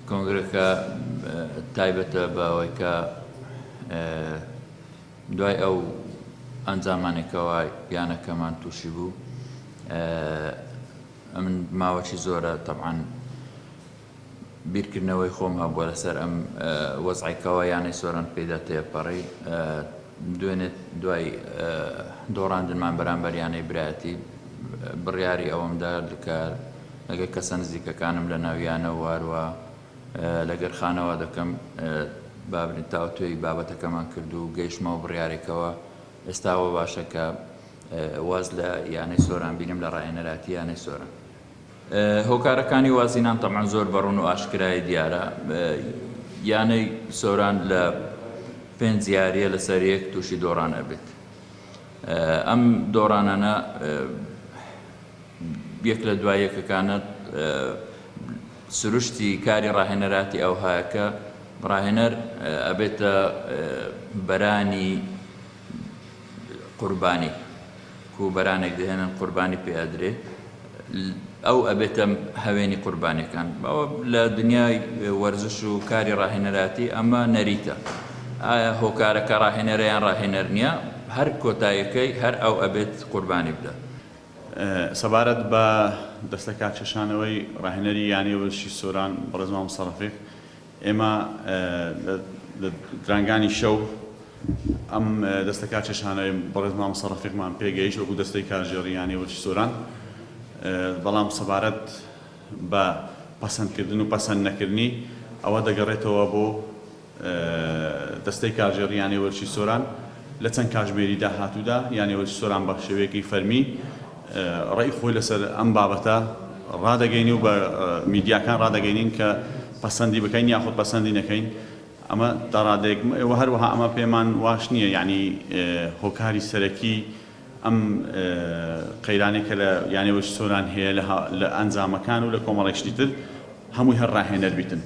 کۆنگرەکە تایبەتە بە ئەوەی کە دوای ئەو ئەنجامانێکەوە یانەکەمان تووشی بوو من ماوەی زۆرە تەبعاً بیرکردنەوەی خۆم هەبووە لەسەر ئەم وەزعێکەوە یانەی سۆران پێدا تێپەڕی دوێنێت دوای دۆڕاندنمان بەرامبەر یانەی برایەتی بڕیاری ئەوەمدا لەگەڵ کەسە نزیکەکانم لە ناویانە واروە لەگەر خانەوە دەکەم بابرین تاوتوێی بابەتەکەمان کرد و گەیشتمەوە بڕیارێکەوە ئێستاوە باشە کە واز لە یانەی سۆران بینم لە ڕاهێنەراتی یانەی سۆران. هۆکارەکانی وازینان تەمەن زۆر بەڕوون و ئاشکرای دیارە. یانەی سۆران لە 5 یاریە لەسەر یەک تووشی دۆڕان ئەبێت. ئەم دۆڕانانە یەک لە دوای یەکەکانت سروشتی کاری ڕاهێنەراتی ئەو هایەکە ڕاهێنەر ئەبێتە بەرانی قوربانی و بەرانێک دەهێنن قوربانی پێدرێ ئەو ئەبێتە هەوێنی قوربانیەکان. ئەوە لە دنیای وەرزش و کاری ڕاهێنەراتی ئەمە نەریتە. ئایا هۆکارەکە ڕاهێنەرەیان ڕاهێنەر نییە، هەر کۆتاییەکەی هەر ئەو ئەبێت قوربانی بدە. سەبارەت بە دەستەکات چێشانەوەی ڕاهێنەری یانەی وەرزشی سۆران بەڕێز مام سەرەفیق، ئێمە لە درانگانی شەو ئەم دەستەکات چێشانەوەی بەڕێز مام سەرەفیقمان پێگەیشت وەکو دەستەی کارژێڕی یانەی وەرزشی سۆران. بەڵام سەبارەت بە پەسەندکردن و پەسەند نەکردنی ئەوە دەگەڕێتەوە بۆ دەستەی کارژێڕی یانەی وەرزشی سۆران لە چەند کاتژمێری داهاتوودا یانەی وەرزشی سۆران بە شێوەیەکی فەرمی ڕێی خۆی لەسەر ئەم بابەتە ڕادەگەینی و بە میدیاکان ڕادەگەینین کە پەسەندی بکەین یاخود پەسەندی نەکەین. ئەمە داڕادێک هەروەها ئەمە پێمان واش نییە، یعنی هۆکاری سەرەکی ئەم قەیرانێکە لە یانەی وەرزشی سۆران هەیە لە ئەنجامەکان و لە کۆمەڵێکشتی تر هەمووی هەر ڕاهێنەر بیتن.